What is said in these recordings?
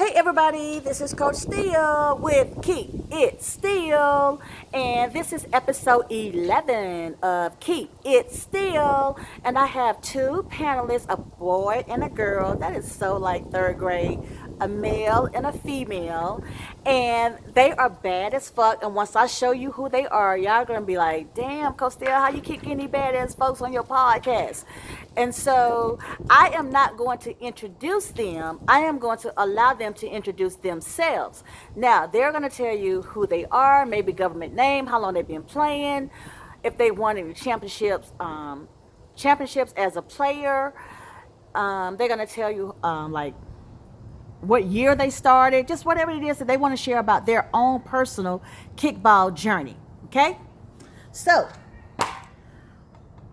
Hey everybody, this is Coach Steele with Keep It Steele, and this is episode 11 of Keep It Steele, and I have two panelists, a boy and a girl. That is so like third grade, a male and a female, and they are bad as fuck, and once I show you who they are, y'all gonna be like, damn, Coach Steele, how you keep getting these badass folks on your podcast? And so I am not going to introduce them. I am going to allow them to introduce themselves. Now, they're going to tell you who they are, maybe government name, how long they've been playing, if they won any championships as a player. They're going to tell you like what year they started, just whatever it is that they want to share about their own personal kickball journey. Okay? So,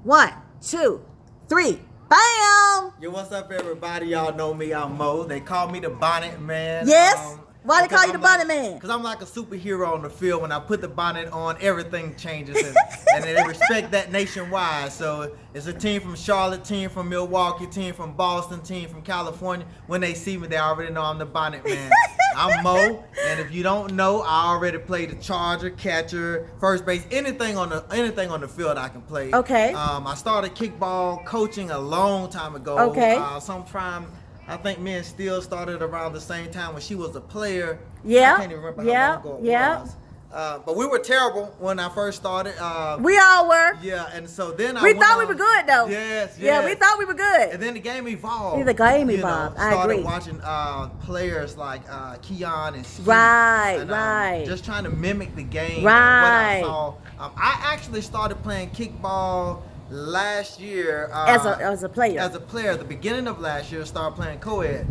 1, 2, 3, bam! Yo, what's up, everybody? Y'all know me. I'm Mo. They call me the Bonnet Man. Yes? Why they call you the Bonnet Man? Because I'm like a superhero on the field. When I put the bonnet on, everything changes. And they respect that nationwide. So it's a team from Charlotte, team from Milwaukee, team from Boston, team from California. When they see me, they already know I'm the Bonnet Man. I'm Mo. And if you don't know, I already played the charger, catcher, first base, anything on the field I can play. Okay. I started kickball coaching a long time ago. Okay. Sometime, I think me and STEELE started around the same time when she was a player. Yeah. I can't even remember how long ago it was. But we were terrible when I first started. We all were. Yeah, and so then we thought we were good though. Yes, yes. Yeah, we thought we were good. And then the game evolved. The game evolved. I agree. Started watching players like Keon and Steve. Right, and, right. Just trying to mimic the game. Right. And what I saw. I actually started playing kickball last year. As a player. As a player, at the beginning of last year, started playing co-ed.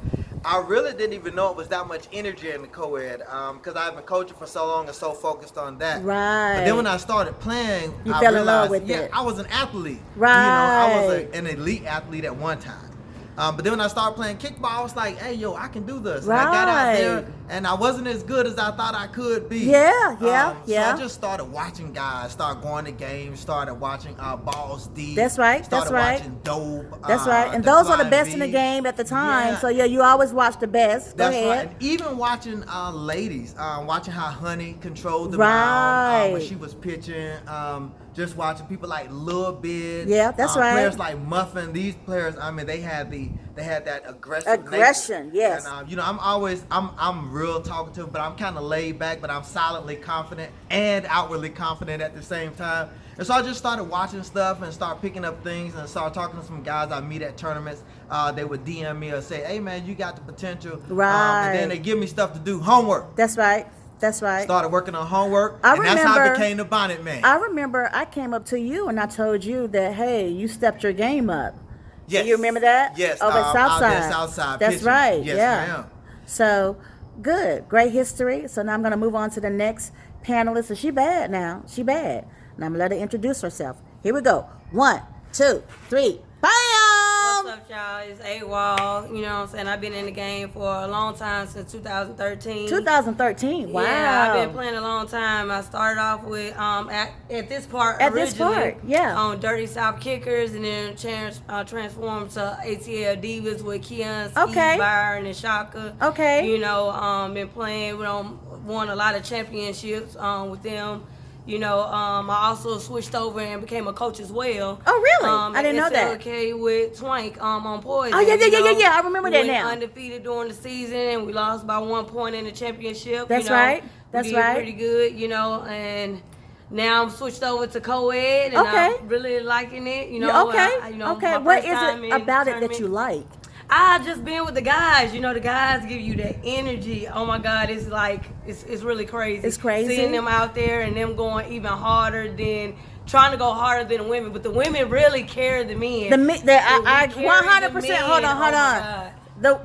I really didn't even know it was that much energy in the co-ed because I've been coaching for so long and so focused on that. Right. But then when I started playing, I fell in love with it. I was an athlete. Right. I was an elite athlete at one time. But then when I started playing kickball, I was like, hey, yo, I can do this. Right. And I got out there, and I wasn't as good as I thought I could be. Yeah. So I just started watching guys, started going to games, started watching Balls D. That's right. Started That's watching Dope. That's right. And those are the best in the game at the time. Yeah. So, yeah, you always watch the best. Go ahead. Right. And even watching ladies, watching how Honey controlled the Right. mound when she was pitching. Just watching people like Lil Bid. Yeah, that's right. Players like Muffin. These players, I mean, they had that aggression. nature. Yes. And I'm real talkative, but I'm kind of laid back, but I'm silently confident and outwardly confident at the same time. And so I just started watching stuff and started picking up things and started talking to some guys I meet at tournaments. They would DM me or say, "Hey man, you got the potential." Right. And then they give me stuff to do, homework. That's right. That's right. Started working on homework, that's how I became the Bonnet Man. I remember I came up to you and I told you that, hey, you stepped your game up. Yes. Do you remember that? Yes. Over at Southside. Southside. That's pitching. right. Yes, yeah. ma'am. So, good. Great history. So now I'm going to move on to the next panelist. And she bad now. She bad. And I'm going to let her introduce herself. Here we go. 1, 2, 3. Bam! What's up, y'all? It's Awol. You know what I'm saying? I've been in the game for a long time, since 2013. 2013. Wow. Yeah, I've been playing a long time. I started off with at this part originally on Dirty South Kickers, and then transformed to ATL Divas with Keon, Steve, Byron, and Shaka. Okay. You know, been playing. We won a lot of championships with them. You know, I also switched over and became a coach as well. Oh, really? I didn't know that. Okay, with Twank on Poison. Oh, yeah. I remember that now. We went undefeated during the season, and we lost by 1 point in the championship. That's right. We did pretty good, you know, and now I'm switched over to co-ed, and I'm really liking it. You know, What is it about it that you like? I just been with the guys. You know, the guys give you that energy. Oh my God, it's like it's really crazy. It's crazy seeing them out there and them going even harder than trying to go harder than the women. But the women really carry the men. I 100%. Hold on. The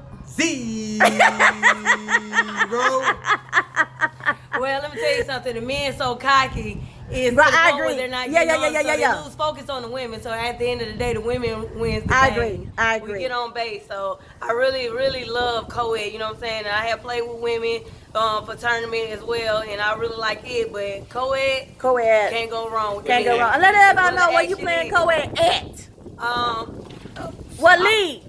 Well, let me tell you something. The men so cocky. I agree. They're not They lose focus on the women. So at the end of the day, the women wins the game. I agree. We get on base. So I really love co-ed. You know what I'm saying? And I have played with women for tournament as well, and I really like it. But co-ed can't go wrong with Can't go wrong. Let everybody know where you playing co-ed at. What league?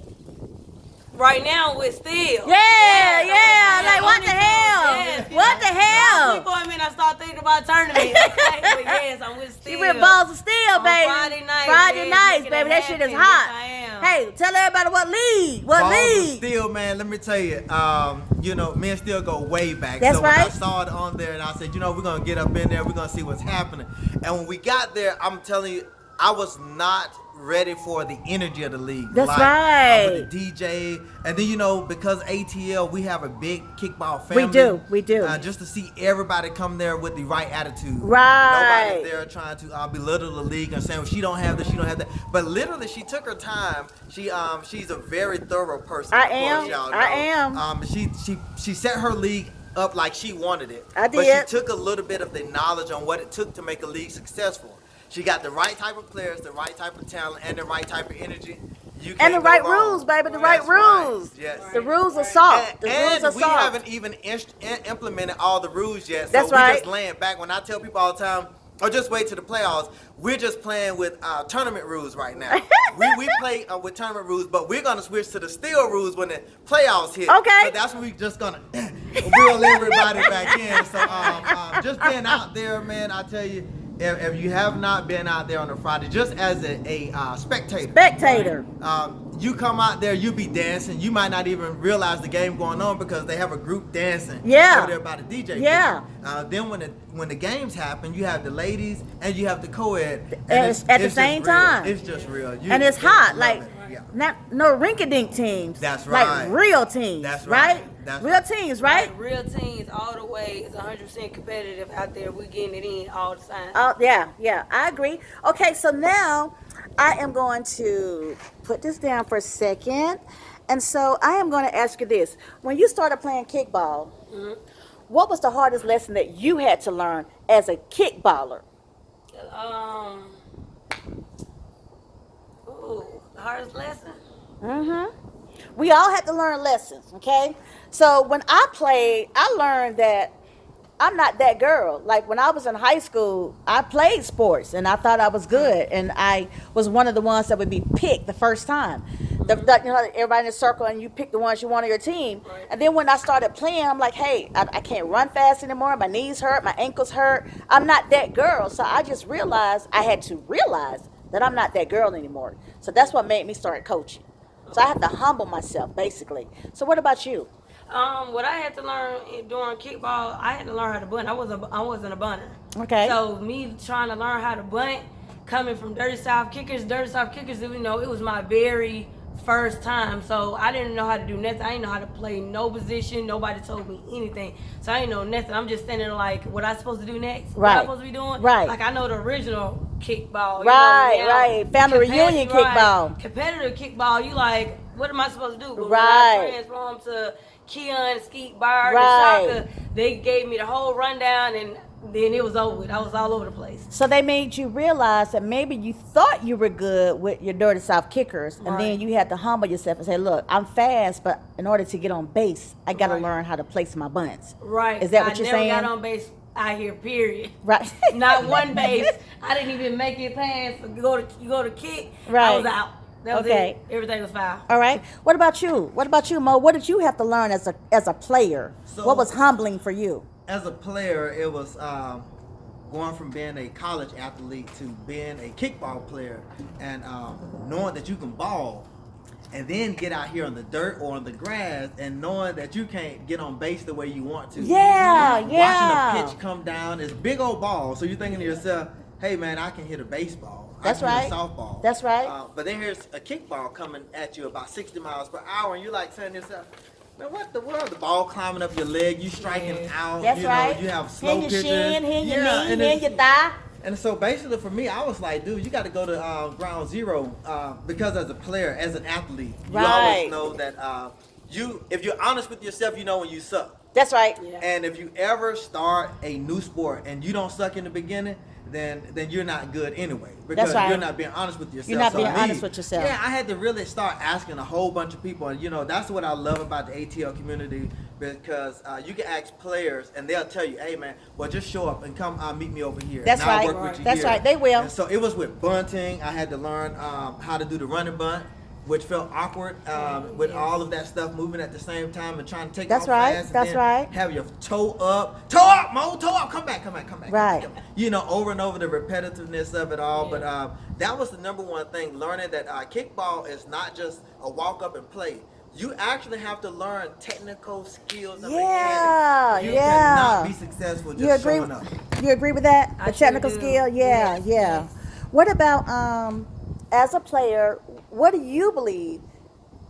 Right now with STEELE. Yeah, I what the hell? Yes, what the hell? Before a minute, I start thinking about tournament. Okay, but yes, I'm with Steel. She with balls of steel, baby. Friday night, baby. That shit is hot. Yes, I am. Hey, tell everybody what league. What balls league? of steel, man. Let me tell you. You know, me and Steel go way back. That's so right. When I saw it on there, and I said, you know, we're gonna get up in there. We're gonna see what's happening. And when we got there, I'm telling you, I was not ready for the energy of the league. That's right. With the DJ, and then you know, because ATL, we have a big kickball family. We do. Just to see everybody come there with the right attitude. Right. Nobody's there trying to belittle the league and saying, well, she don't have this, she don't have that. But literally, she took her time. She's a very thorough person. I of course, am. y'all know. I am. She set her league up like she wanted it. I did. But she took a little bit of the knowledge on what it took to make a league successful. She got the right type of players, the right type of talent, and the right type of energy. You And can't the go right wrong. rules, baby. The That's right rules. Right. Yes. The rules are soft. The rules And are we soft. haven't even implemented all the rules yet. So That's we right. just laying back. When I tell people all the time, or just wait to the playoffs, we're just playing with tournament rules right now. we play with tournament rules, but we're going to switch to the steel rules when the playoffs hit. Okay. So that's when we just going to reel everybody back in. So just being out there, man, I tell you, if you have not been out there on a Friday, just as a spectator, you come out there, you be dancing. You might not even realize the game going on because they have a group dancing over there by the DJ. Yeah. Then when the games happen, you have the ladies and you have the co-ed. At the same time. It's just real. And it's hot. love Like, it. Yeah. not no rinky-dink teams. That's right. Like real teams. That's right. That's real right. teams, right? Like, real teams all the way. It's 100% competitive out there. We getting it in all the time. Oh, yeah, I agree. Okay, so now I am going to put this down for a second. And so I am going to ask you this. When you started playing kickball, what was the hardest lesson that you had to learn as a kickballer? The hardest lesson? We all had to learn lessons, okay? So when I played, I learned that I'm not that girl. Like when I was in high school, I played sports and I thought I was good, and I was one of the ones that would be picked the first time. You know, everybody in a circle, and you pick the ones you want on your team. Right. And then when I started playing, I'm like, hey, I can't run fast anymore. My knees hurt, my ankles hurt. I'm not that girl. So I just realized I had to realize that I'm not that girl anymore. So that's what made me start coaching. So I have to humble myself, basically. So what about you? What I had to learn during kickball, I had to learn how to bunt. I wasn't a bunter. Okay. So me trying to learn how to bunt, coming from Dirty South Kickers, you know, it was my very first time. So I didn't know how to do nothing. I didn't know how to play no position. Nobody told me anything. So I didn't know nothing. I'm just standing like, what I supposed to do next? Right. What I supposed to be doing? Right. Like I know the original kickball. Right, you know, now, right. Family reunion kickball. Competitive kickball, you like, what am I supposed to do? But Right. when I transformed to Keon, Skeet, Bard, Right. and Shaka, they gave me the whole rundown, and then it was over with. I was all over the place. So they made you realize that maybe you thought you were good with your Dirty South Kickers, and then you had to humble yourself and say, look, I'm fast, but in order to get on base, I got to learn how to place my bunts. Right. Is that what you're saying? I never got on base out here, period. Right. Not one base. I didn't even make it past. You go to kick, Right. I was out. That was Okay. it. Everything was foul. All right. What about you? What about you, Mo? What did you have to learn as a player? So- What was humbling for you? As a player, it was going from being a college athlete to being a kickball player, and knowing that you can ball, and then get out here on the dirt or on the grass, and knowing that you can't get on base the way you want to. Yeah. Watching a pitch come down, it's big old ball, so you're thinking to yourself, hey man, I can hit a baseball. That's I can right. hit a softball. That's right. But then here's a kickball coming at you about 60 miles per hour, and you're like saying to yourself, man, what the world? The ball climbing up your leg, you striking out. That's you right. know, you have slow Hitting your pitches. shin, hitting your Yeah, knee, and hitting your thigh. And so basically for me, I was like, dude, you got to go to ground zero because as a player, as an athlete, you Right. always know that if you're honest with yourself, you know when you suck. That's right. Yeah. And if you ever start a new sport and you don't suck in the beginning, then you're not good anyway, because That's right. you're not being honest with yourself. You're not So being me, honest with yourself. Yeah, I had to really start asking a whole bunch of people, and you know that's what I love about the ATL community, because you can ask players and they'll tell you, hey man, well just show up and come meet me over here. That's and I'll right. work with you That's here. right. They will. And so it was with bunting. I had to learn how to do the running bunt. which felt awkward with all of that stuff moving at the same time and trying to take That's off right. fast. That's and then right. Have your toe up, Mo, toe up, come back. Right. You know, over and over the repetitiveness of it all. Yeah. But that was the number one thing, learning that kickball is not just a walk up and play. You actually have to learn technical skills. Yeah, you cannot be successful just showing up. You agree with that? The technical skill? Yeah. What about as a player, what do you believe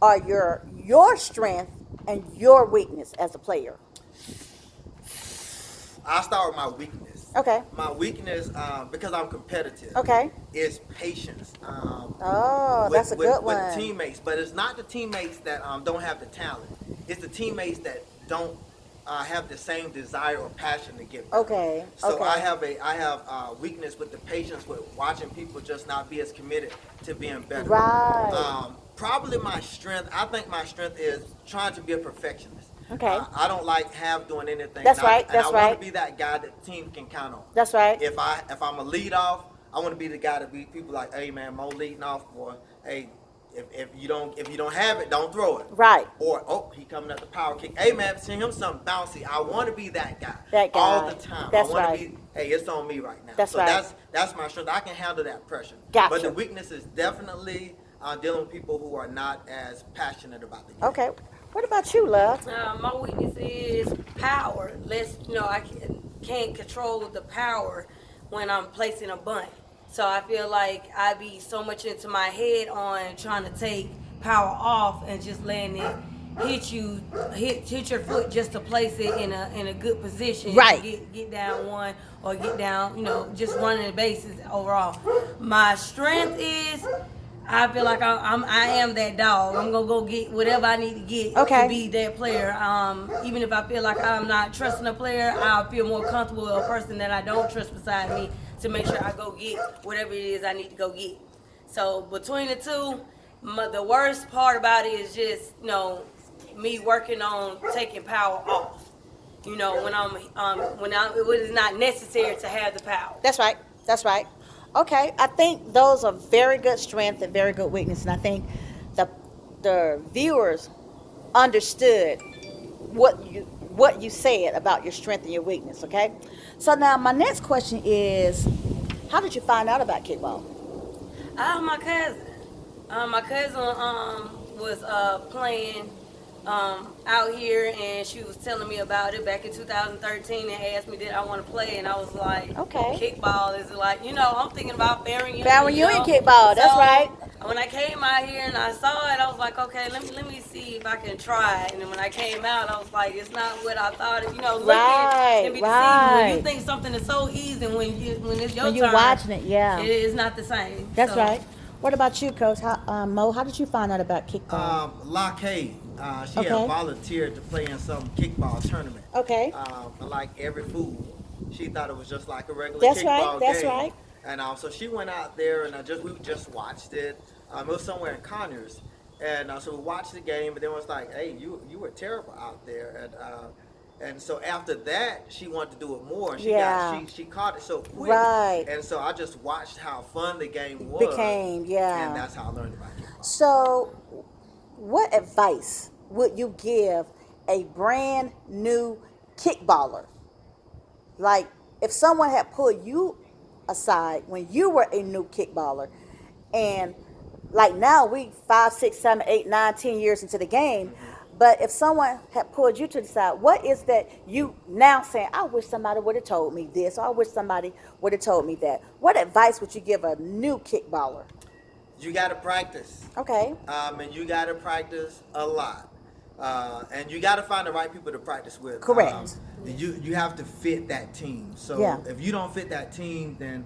are your strength and your weakness as a player? I'll start with my weakness. Okay. My weakness, because I'm competitive, is patience. That's a good one. With teammates, but it's not the teammates that don't have the talent. It's the teammates that don't have the same desire or passion to get better. Okay. So I have weakness with the patience with watching people just not be as committed to being better. Right. Probably my strength. I think my strength is trying to be a perfectionist. Okay. I don't like half doing anything. That's right. I want to be that guy that the team can count on. That's right. If I'm a lead off, I want to be the guy that be people like, hey man, Mo leading off, boy. Hey, if you don't have it, don't throw it. Right. Or he coming up the power kick. Hey man, send him something bouncy. I want to be that guy. That guy. All the time. That's I want right. to be. Hey, it's on me right now. That's right. That's my strength. I can handle that pressure. Gotcha. But the weakness is definitely dealing with people who are not as passionate about the game. Okay. What about you, love? My weakness is power. I can't control the power when I'm placing a bunt. So I feel like I be so much into my head on trying to take power off and just letting it hit your foot just to place it in a good position. Right. Get down one or get down, just running the bases overall. My strength is I feel like I am that dog. I'm gonna go get whatever I need to get to be that player. Even if I feel like I'm not trusting a player, I'll feel more comfortable with a person that I don't trust beside me to make sure I go get whatever it is I need to go get. So between the two, the worst part about it is just me working on taking power off. When it is not necessary to have the power. That's right. Okay, I think those are very good strengths and very good weakness, and I think the viewers understood what you said about your strength and your weakness. Okay, so now my next question is, how did you find out about kickball? My cousin. My cousin was playing out here, and she was telling me about it back in 2013 and asked me did I want to play, and I was like, okay, kickball is like, I'm thinking about Barron Union. Kickball, that's right. When I came out here and I saw it, I was like, okay, let me see if I can try it. And then when I came out, I was like, it's not what I thought. Looking and be deceived. When you think something is so easy, when it's your turn, you're watching it, it is not the same. That's right. What about you, Coach? Mo, how did you find out about kickball? Lockheed. She had volunteered to play in some kickball tournament. Okay. Like every fool, she thought it was just like a regular kickball game. That's right. And so she went out there, and we just watched it. It was somewhere in Conyers, and so we watched the game. But then it was like, hey, you were terrible out there, and so after that, she wanted to do it more. She caught it so quick. Right. And so I just watched how fun the game was. And that's how I learned about kickball. So, what advice would you give a brand new kickballer? Like, if someone had pulled you aside when you were a new kickballer, and like now we 5, 6, 7, 8, 9, 10 years into the game, but if someone had pulled you to the side, what is that you now saying, I wish somebody would have told me this, or I wish somebody would have told me that? What advice would you give a new kickballer? You got to practice. Okay. And you got to practice a lot. And you got to find the right people to practice with. Correct. You have to fit that team. So if you don't fit that team, then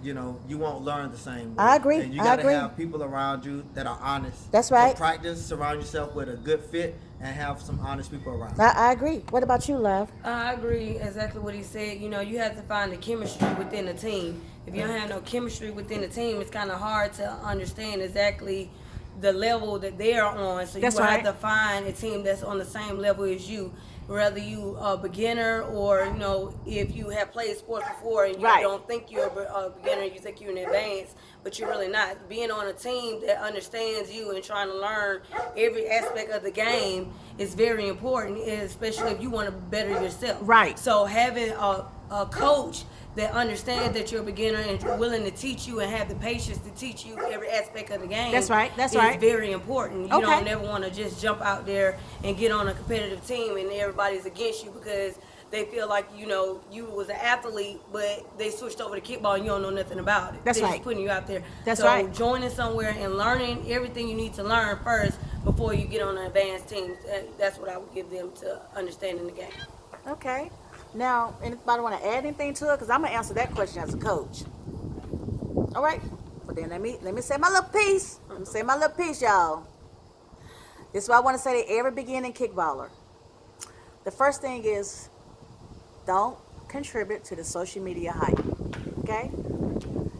you won't learn the same way. I agree. And you got to have people around you that are honest. That's right. So practice, surround yourself with a good fit, and have some honest people around. I agree. What about you, love? I agree exactly what he said. You have to find the chemistry within the team. If you don't have no chemistry within the team, it's kind of hard to understand exactly the level that they're on. So you have to find a team that's on the same level as you. Whether you a beginner or if you have played sports before and you don't think you're a beginner, you think you're in advance, but you're really not. Being on a team that understands you and trying to learn every aspect of the game is very important, especially if you want to better yourself. Right. So having a coach that understands that you're a beginner and willing to teach you and have the patience to teach you every aspect of the game. That's right. That's is right. very important. You Okay. don't never want to just jump out there and get on a competitive team and everybody's against you because they feel like, you know, you was an athlete, but they switched over to kickball and you don't know nothing about it. That's They're right. just putting you out there. That's so right. joining somewhere and learning everything you need to learn first before you get on an advanced team. That's what I would give them to understanding the game. Okay. Now, anybody want to add anything to it? Because I'm going to answer that question as a coach. All right. But then let me say my little piece. Let me say my little piece, y'all. This is what I want to say to every beginning kickballer. The first thing is, don't contribute to the social media hype. Okay?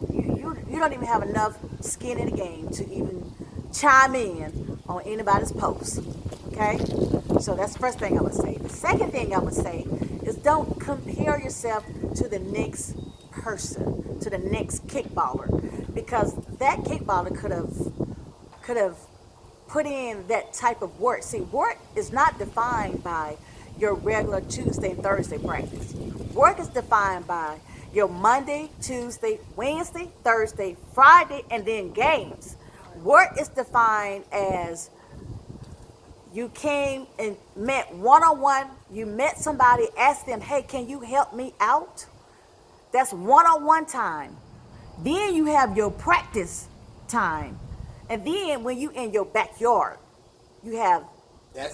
You don't even have enough skin in the game to even chime in on anybody's posts. Okay? So that's the first thing I would say. The second thing I would say is don't compare yourself to the next person, to the next kickballer, because that kickballer could have put in that type of work. See, work is not defined by your regular Tuesday, Thursday practice. Work is defined by your Monday, Tuesday, Wednesday, Thursday, Friday, and then games. Work is defined as you came and met one-on-one, you met somebody, asked them, hey, can you help me out? That's one-on-one time. Then you have your practice time. And then when you in your backyard, you have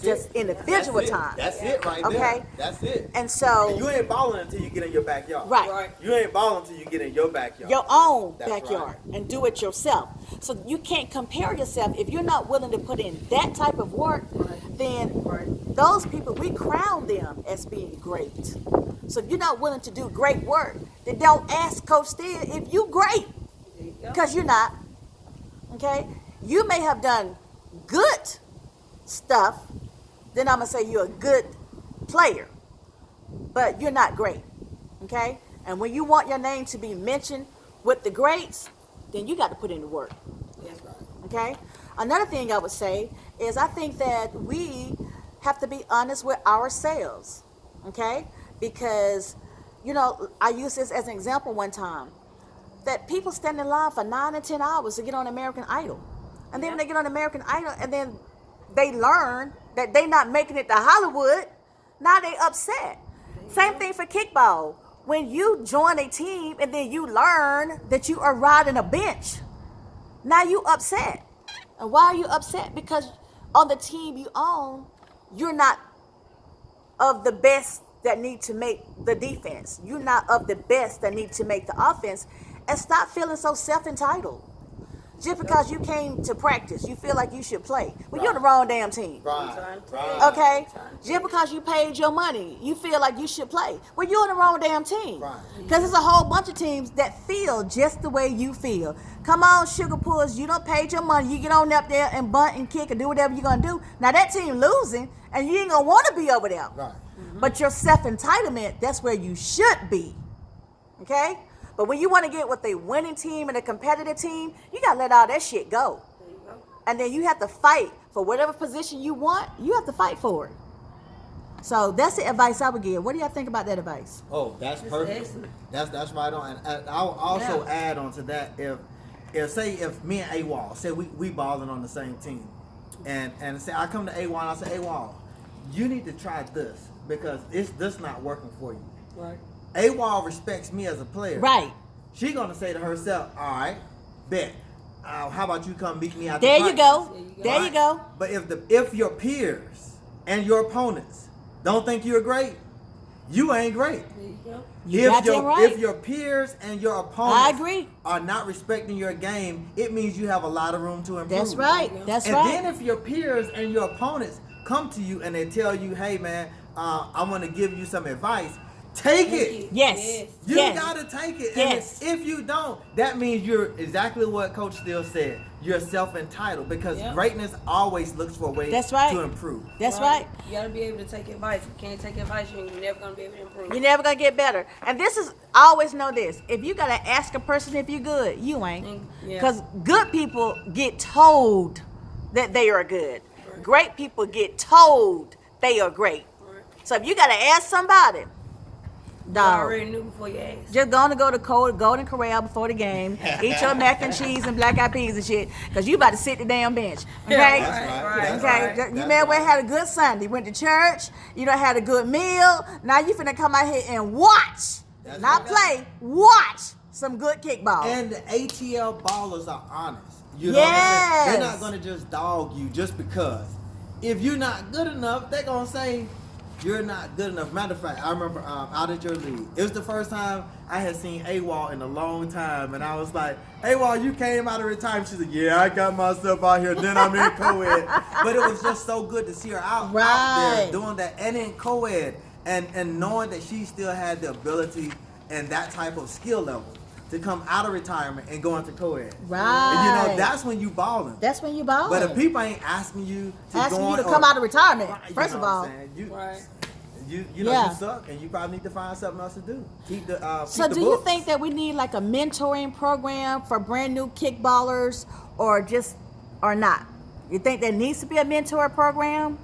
just individual time. That's it right there. Okay? That's it. And so And you ain't balling until you get in your backyard. Right. You ain't balling until you get in your backyard. your own That's backyard right. and do it yourself. So you can't compare yourself. If you're not willing to put in that type of work, then those people, we crown them as being great. So if you're not willing to do great work, then don't ask Coach Steele if you great, because you're not. Okay? You may have done good stuff, then I'm going to say you're a good player, but you're not great. Okay? And when you want your name to be mentioned with the greats, then you got to put in the work. That's right. Okay? Another thing I would say is I think that we have to be honest with ourselves. Okay? Because, you know, I used this as an example one time, that people stand in line for 9 and 10 hours to get on American Idol. And then when they get on American Idol and then they learn that they not making it to Hollywood, now they upset. Same thing for kickball. When you join a team and then you learn that you are riding a bench, now you upset. And why are you upset? Because on the team you own, you're not of the best that need to make the defense. You're not of the best that need to make the offense. And stop feeling so self-entitled. Just because you came to practice, you feel like you should play. Well, you're on the wrong damn team. Right. Okay? Just because you paid your money, you feel like you should play. Well, you're on the wrong damn team. Right. Because there's a whole bunch of teams that feel just the way you feel. Come on, sugar pulls, you don't pay your money. You get on up there and bunt and kick and do whatever you're going to do. Now, that team losing, and you ain't going to want to be over there. Right. But your self-entitlement, that's where you should be. Okay? But when you want to get with a winning team and a competitive team, you got to let all that shit go. There you go. And then you have to fight for whatever position you want. You have to fight for it. So that's the advice I would give. What do y'all think about that advice? Oh, that's perfect. excellent. That's right on. And I'll also add on to that, if me and Awol, say we balling on the same team, and say I come to Awol and I say, Awol, you need to try this because this not working for you. Right. Awol respects me as a player. Right. She gonna say to herself, all right, bet. How about you come meet me out There the you go. There you go. There you go. But if your peers and your opponents don't think you're great, you ain't great. There you go. You goddamn right. If your peers and your opponents I agree. are not respecting your game, it means you have a lot of room to improve. That's right. That's and right. then if your peers and your opponents come to you and they tell you, hey man, I want to give you some advice, take it. Yes. You Yes. gotta take it. Yes. And if you don't, that means you're exactly what Coach Steele said. you're self-entitled because greatness always looks for ways to improve. That's right. You got to be able to take advice. If you can't take advice, you're never going to be able to improve. You're never going to get better. And this is, I always know this. If you got to ask a person if you're good, you ain't. Because good people get told that they are good. Right. Great people get told they are great. Right. So if you got to ask somebody, dog, you already knew before you asked. Just going to go to Golden Corral before the game, eat your mac and cheese and black eyed peas and shit, because you about to sit the damn bench. Okay? That's right. Okay. You may have had a good Sunday, went to church, you done had a good meal. Now you finna come out here and watch, play, watch some good kickball. And the ATL ballers are honest. You know what I'm saying? They're not gonna just dog you just because. If you're not good enough, they're gonna say you're not good enough. Matter of fact, I remember out at your league, it was the first time I had seen Awol in a long time, and I was like, Awol, you came out of retirement. She said, yeah, I got myself out here, then I'm in co-ed. But it was just so good to see her out there doing that, and in co-ed, and knowing that she still had the ability and that type of skill level to come out of retirement and go into co-ed. Right. And that's when you balling. That's when you balling. But if people ain't asking you to come out of retirement, first of all. You suck, and you probably need to find something else to do. Keep the So do you think that we need like a mentoring program for brand new kickballers, or not? You think there needs to be a mentor program?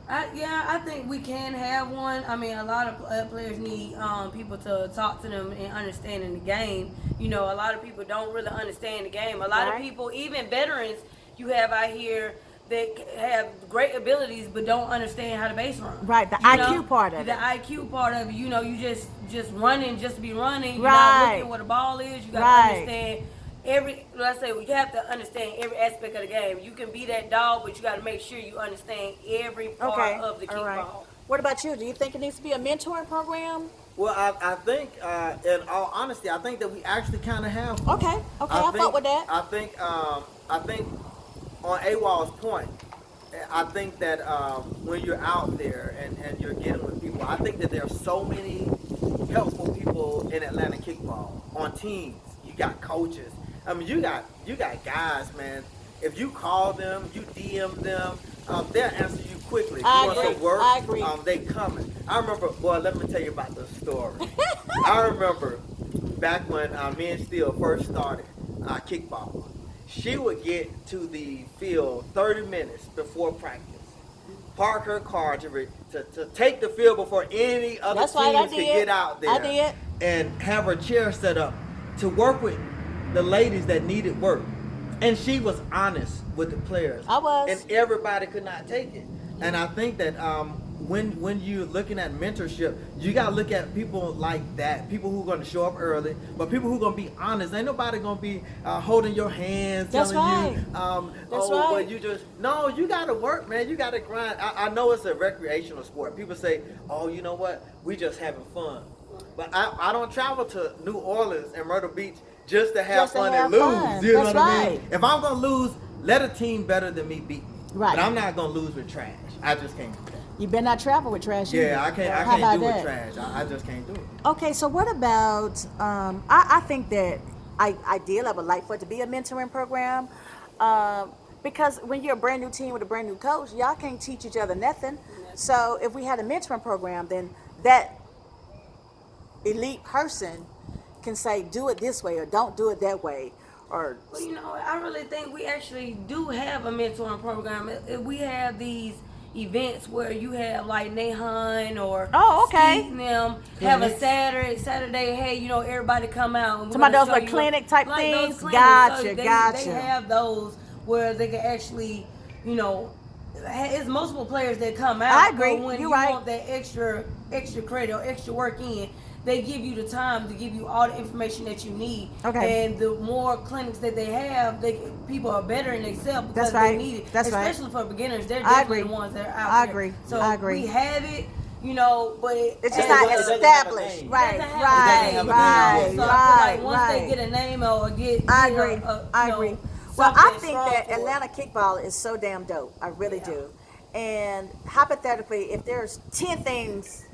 I think we can have one. I mean, a lot of players need people to talk to them and understanding the game. You know, a lot of people don't really understand the game. A lot of people, even veterans, you have out here that have great abilities but don't understand how to base run. Right, the IQ part of it. The IQ part of it. You know, you just running just to be running. You're not looking at what the ball is. You got to understand. You have to understand every aspect of the game. You can be that dog, but you got to make sure you understand every part of the kickball. Right. What about you? Do you think it needs to be a mentoring program? Well, I think, in all honesty, I think that we actually kind of have one. Okay, I fuck with that. I think on Awol's point, I think that when you're out there and you're getting with people, I think that there are so many helpful people in Atlanta kickball on teams. You got coaches. I mean, you got guys, man. If you call them, you DM them, they'll answer you quickly. If you want some work, I agree. They coming. I remember, boy, let me tell you about the story. I remember back when me and STEELE first started kickball. She would get to the field 30 minutes before practice. Park her car to take the field before any other teams could get out there. I did. And have her chair set up to work with the ladies that needed work. And she was honest with the players. I was. And everybody could not take it. And I think that when you're looking at mentorship, you got to look at people like that. People who are going to show up early, but people who are going to be honest. Ain't nobody going to be holding your hands, telling you, but you just, no, you got to work, man. You got to grind. I know it's a recreational sport. People say, oh, you know what? We just having fun. But I don't travel to New Orleans and Myrtle Beach just to have fun and lose. You know what I mean? If I'm going to lose, let a team better than me beat me. Right. But I'm not going to lose with trash. I just can't do that. You better not travel with trash. Yeah, I can't do with trash. I just can't do it. Okay, so what about, I think that ideally I would like for it to be a mentoring program. Because when you're a brand new team with a brand new coach, y'all can't teach each other nothing. So if we had a mentoring program, then that elite person can say, do it this way or don't do it that way. Or, well, you know, I really think we actually do have a mentoring program. We have these events where you have like Nahan or Steve and them have a Saturday, hey, you know, everybody come out. And some of those like clinic type things. Gotcha, so they have those where they can actually, you know, it's multiple players that come out. I agree. But when you right. want that extra credit or extra work in, they give you the time to give you all the information that you need. Okay. And the more clinics that they have, people are better in themselves because they need it. That's especially for beginners. They're definitely the ones that are out there. I agree. So I agree. we have it, you know, but it's just not established. Right. So I feel like once they get a name or get, I agree. Well, I think that Atlanta kickball is so damn dope. I really do. And hypothetically, if there's 10 things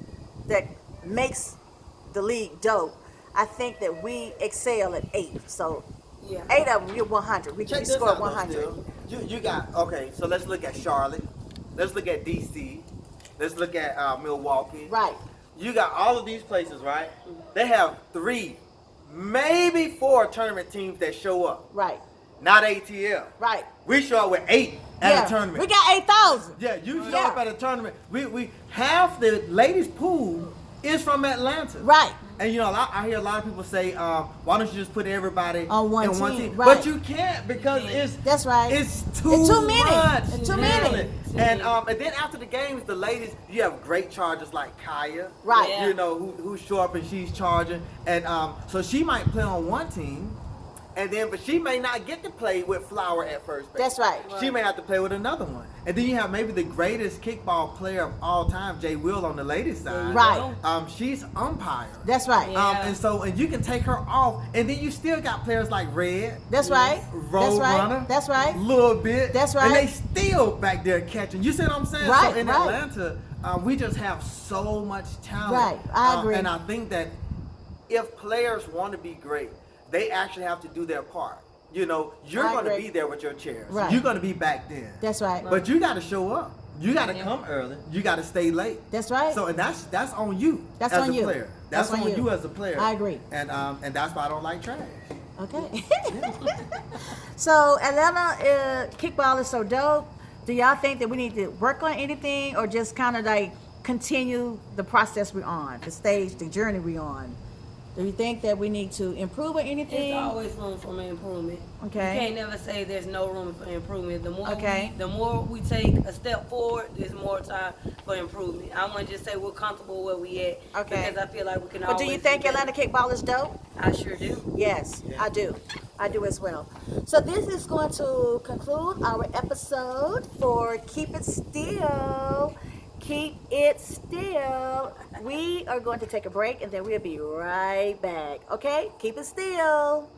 that makes the league dope, I think that we excel at 8. So Yeah. 8 of them, you're 100. We Check can this score out, though, 100. Steel. You got, okay, so let's look at Charlotte. Let's look at DC. Let's look at Milwaukee. Right. You got all of these places, right? They have 3, maybe 4 tournament teams that show up. Right. Not ATL. Right. We show up with 8 at a tournament. We got 8,000. Yeah, you show up at a tournament. We half the ladies pool is from Atlanta. Right. And you know, I hear a lot of people say, why don't you just put everybody on one in one team? team? Right. But you can't because that's right. It's too many. much. It's too many. And then after the games, the ladies, you have great chargers like Kaya. Right. Yeah. You know, who show up and she's charging. And so she might play on one team. And then, but she may not get to play with Flower at first base. That's right. She may have to play with another one. And then you have maybe the greatest kickball player of all time, Jay Will, on the ladies' side. Right. She's umpire. That's right. Yeah. And you can take her off, and then you still got players like Red. That's right. Road Runner. That's right. Little bit. That's right. And they still back there catching. You see what I'm saying? Right, So in right. Atlanta, we just have so much talent. Right. I agree. And I think that if players want to be great, they actually have to do their part. You know, you're I going to agree. be there with your chairs. Right. You're going to be back there. That's right. But you got to show up. You got to come early. You got to stay late. That's right. So and that's on you. That's as on a you. player. That's on you. you as a player. I agree. And that's why I don't like trash. Okay. So Atlanta kickball is so dope. Do y'all think that we need to work on anything, or just kind of like continue the process we're on, the stage, the journey we're on? Do you think that we need to improve on anything? There's always room for improvement. Okay. You can't never say there's no room for improvement. Okay. The more we take a step forward, there's more time for improvement. I want to just say we're comfortable where we at. Okay. Because I feel like we can But always do you think better. Atlanta kickball is dope? I sure do. Yes, I do. I do as well. So this is going to conclude our episode for Keep It Still. Keep it still. We are going to take a break, and then we'll be right back. Okay? Keep it still.